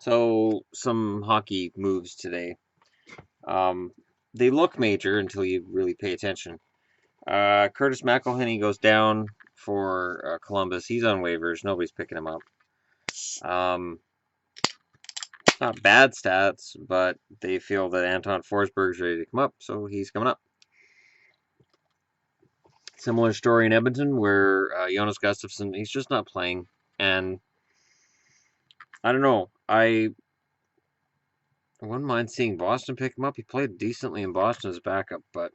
So, some hockey moves today. Um, they look major until you really pay attention. Curtis McElhinney goes down for Columbus. He's on waivers. Nobody's picking him up. Um, not bad stats, but they feel that Anton Forsberg's ready to come up, so he's coming up. Similar story in Edmonton where Jonas Gustavsson, he's just not playing. And I don't know. I wouldn't mind seeing Boston pick him up. He played decently in Boston as backup, but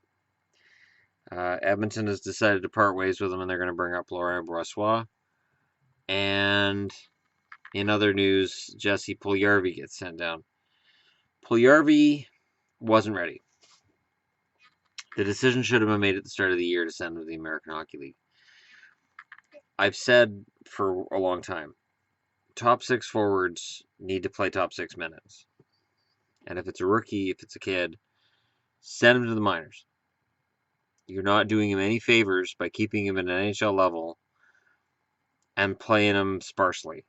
Edmonton has decided to part ways with him, and they're going to bring up Laurent Brossoit. And in other news, Jesse Puljujarvi gets sent down. Puljujarvi wasn't ready. The decision should have been made at the start of the year to send him to the American Hockey League. I've said for a long time, top six forwards need to play top 6 minutes. And if it's a rookie, if it's a kid, send him to the minors. You're not doing him any favors by keeping him at an NHL level and playing him sparsely.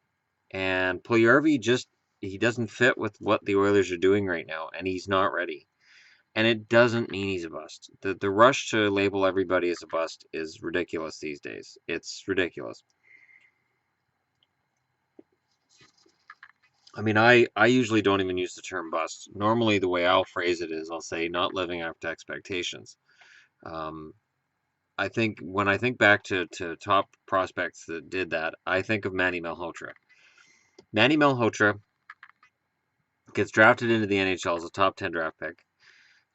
And Puljujarvi he doesn't fit with what the Oilers are doing right now, and he's not ready. And it doesn't mean he's a bust. The rush to label everybody as a bust is ridiculous these days. It's ridiculous. I mean, I usually don't even use the term bust. Normally, the way I'll phrase it is I'll say not living up to expectations. Um, I think when I think back to top prospects that did that, I think of Manny Malhotra. Manny Malhotra gets drafted into the NHL as a top 10 draft pick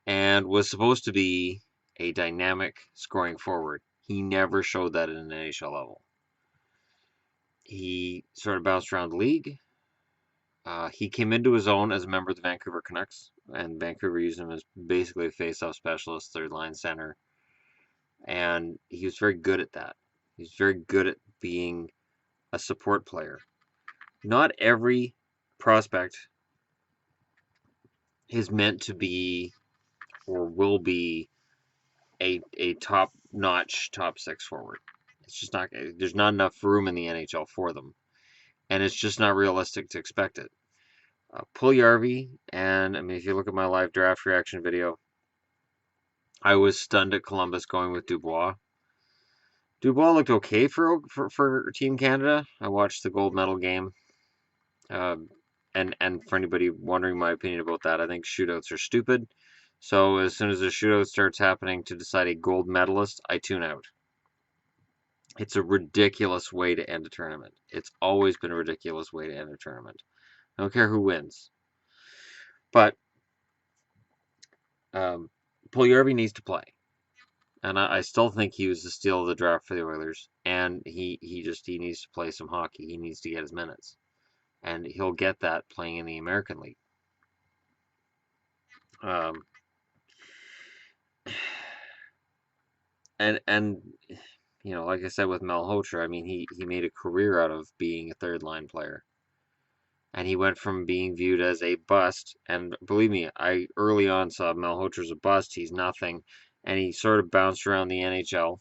and was supposed to be a dynamic scoring forward. He never showed that at an NHL level. He sort of bounced around the league. He came into his own as a member of the Vancouver Canucks, and Vancouver used him as basically a face-off specialist, third line center, and he was very good at that. He was very good at being a support player. Not every prospect is meant to be or will be a top-notch top six forward. It's just not. There's not enough room in the NHL for them, and it's just not realistic to expect it. Puljujarvi, and I mean, if you look at my live draft reaction video, I was stunned at Columbus going with Dubois. Dubois looked okay for Team Canada. I watched the gold medal game, um, and for anybody wondering my opinion about that, I think shootouts are stupid. So as soon as a shootout starts happening to decide a gold medalist, I tune out. It's a ridiculous way to end a tournament. It's always been a ridiculous way to end a tournament. I don't care who wins. But Puljujarvi needs to play. And I still think he was the steal of the draft for the Oilers. And he needs to play some hockey. He needs to get his minutes. And he'll get that playing in the American League. Um, and you know, like I said with Malhotra, I mean, he made a career out of being a third line player. And he went from being viewed as a bust, and believe me, I early on saw Malhotra's a bust, he's nothing, and he sort of bounced around the NHL,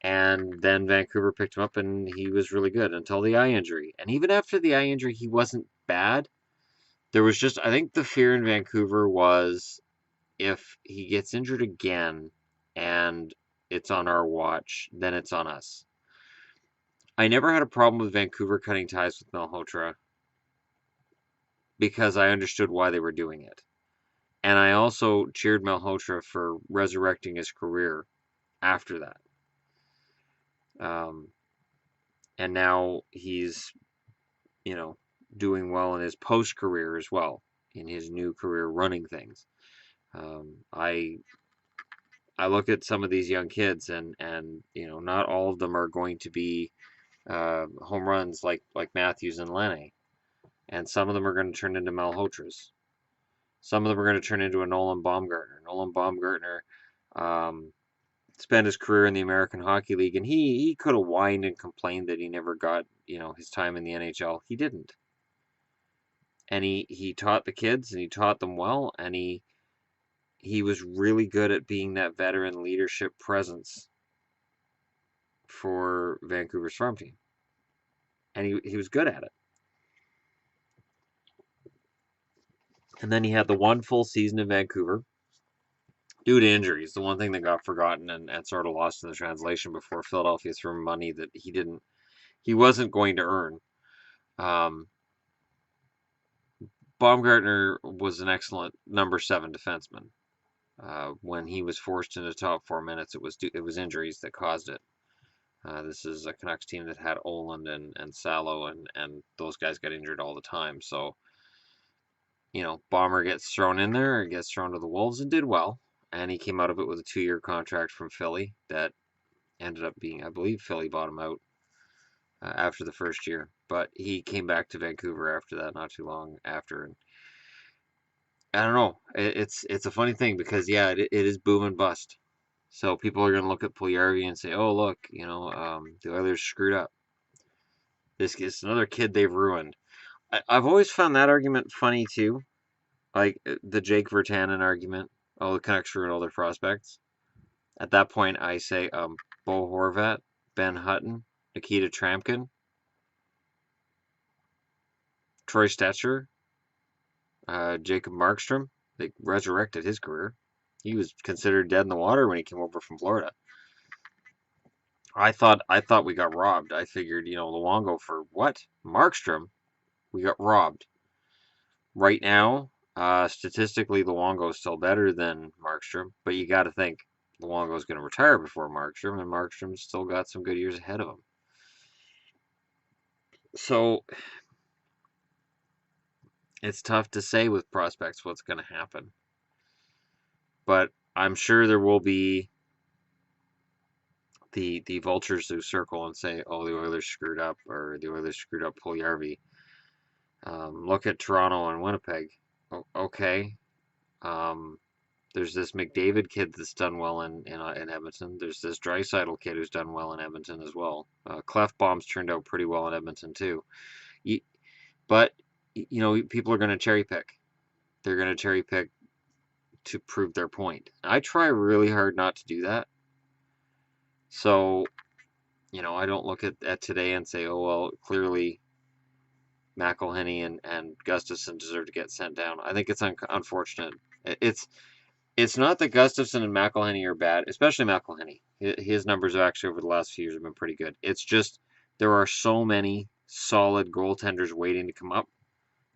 and then Vancouver picked him up, and he was really good until the eye injury. And even after the eye injury, he wasn't bad. There was just, I think the fear in Vancouver was if he gets injured again, and it's on our watch, then it's on us. I never had a problem with Vancouver cutting ties with Malhotra because I understood why they were doing it. And I also cheered Malhotra for resurrecting his career after that. Um, and now he's, you know, doing well in his post career as well, in his new career running things. I look at some of these young kids, and you know, not all of them are going to be home runs like Matthews and Lenny, and some of them are going to turn into Malhotras. Some of them are going to turn into a Nolan Baumgartner. Nolan Baumgartner um, spent his career in the American Hockey League, and he could have whined and complained that he never got, you know, his time in the NHL. He didn't, and he taught the kids, and he taught them well, and he was really good at being that veteran leadership presence for Vancouver's farm team, and he was good at it. And then he had the one full season in Vancouver due to injuries. The one thing that got forgotten and sort of lost in the translation before Philadelphia threw him money that he wasn't going to earn. Um, Baumgartner was an excellent number 7 defenseman. When he was forced into top 4 minutes, it was injuries that caused it. This is a Canucks team that had Oland and Salo, and those guys got injured all the time. So, Bomber gets thrown in there, gets thrown to the Wolves, and did well. And he came out of it with a 2-year contract from Philly that ended up being, I believe, Philly bought him out after the first year. But he came back to Vancouver after that, not too long after. And I don't know. It's a funny thing because, yeah, it is boom and bust. So people are going to look at Puljujarvi and say, "Oh, look, the Oilers screwed up. This is another kid they've ruined." I've always found that argument funny too, like the Jake Virtanen argument. Oh, the Canucks ruined all their prospects. At that point, I say, Bo Horvat, Ben Hutton, Nikita Trampkin, Troy Stetcher, Jacob Markstrom. They resurrected his career. He was considered dead in the water when he came over from Florida. I thought we got robbed. I figured, Luongo for what? Markstrom? We got robbed. Right now, statistically, Luongo is still better than Markstrom, but you got to think Luongo is going to retire before Markstrom, and Markstrom's still got some good years ahead of him. So it's tough to say with prospects what's going to happen. But I'm sure there will be the vultures who circle and say, "Oh, the Oilers screwed up," or "The Oilers screwed up Puljujarvi." Look at Toronto and Winnipeg. Okay. There's this McDavid kid that's done well in Edmonton. There's this Draisaitl kid who's done well in Edmonton as well. Clefbaum's turned out pretty well in Edmonton too. But people are going to cherry pick. They're going to cherry pick to prove their point. I try really hard not to do that. So, I don't look at today and say, "Oh, well, clearly McElhinney and Gustavsson deserve to get sent down." I think it's unfortunate. It's not that Gustavsson and McElhinney are bad, especially McElhinney. His numbers actually over the last few years have been pretty good. It's just there are so many solid goaltenders waiting to come up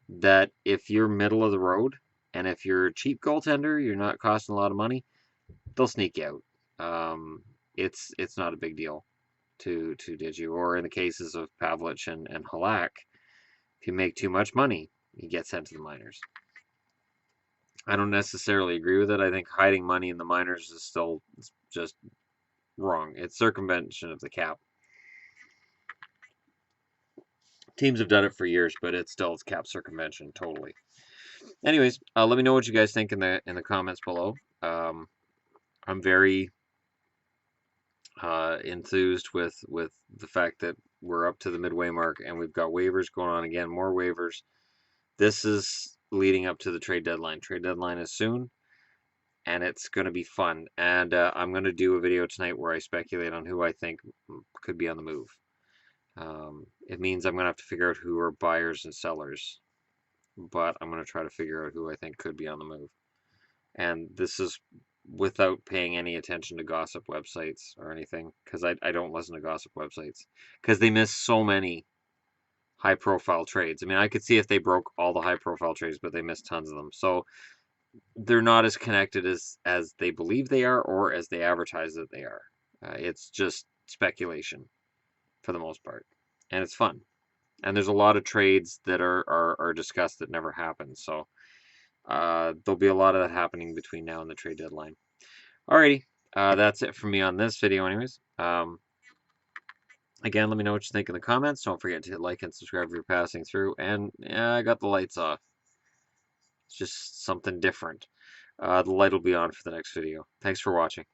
that if you're middle of the road and if you're a cheap goaltender, you're not costing a lot of money, they'll sneak you out. It's not a big deal to ditch you. Or in the cases of Pavlich and Halak, if you make too much money, you get sent to the minors. I don't necessarily agree with it. I think hiding money in the minors is still just wrong. It's circumvention of the cap. Teams have done it for years, but it's cap circumvention totally. Anyways, let me know what you guys think in the comments below. I'm very enthused with the fact that we're up to the midway mark and we've got waivers going on again, more waivers. This is leading up to the trade deadline. Trade deadline is soon, and it's going to be fun. And I'm going to do a video tonight where I speculate on who I think could be on the move. It means I'm going to have to figure out who are buyers and sellers, but I'm going to try to figure out who I think could be on the move. And this is without paying any attention to gossip websites or anything, because I don't listen to gossip websites, because they miss so many high-profile trades. I mean, I could see if they broke all the high-profile trades, but they missed tons of them. So they're not as connected as they believe they are or as they advertise that they are. It's just speculation for the most part, and it's fun. And there's a lot of trades that are discussed that never happen. So there'll be a lot of that happening between now and the trade deadline. Alrighty, that's it from me on this video anyways. Again, let me know what you think in the comments. Don't forget to hit like and subscribe if you're passing through. And yeah, I got the lights off. It's just something different. The light will be on for the next video. Thanks for watching.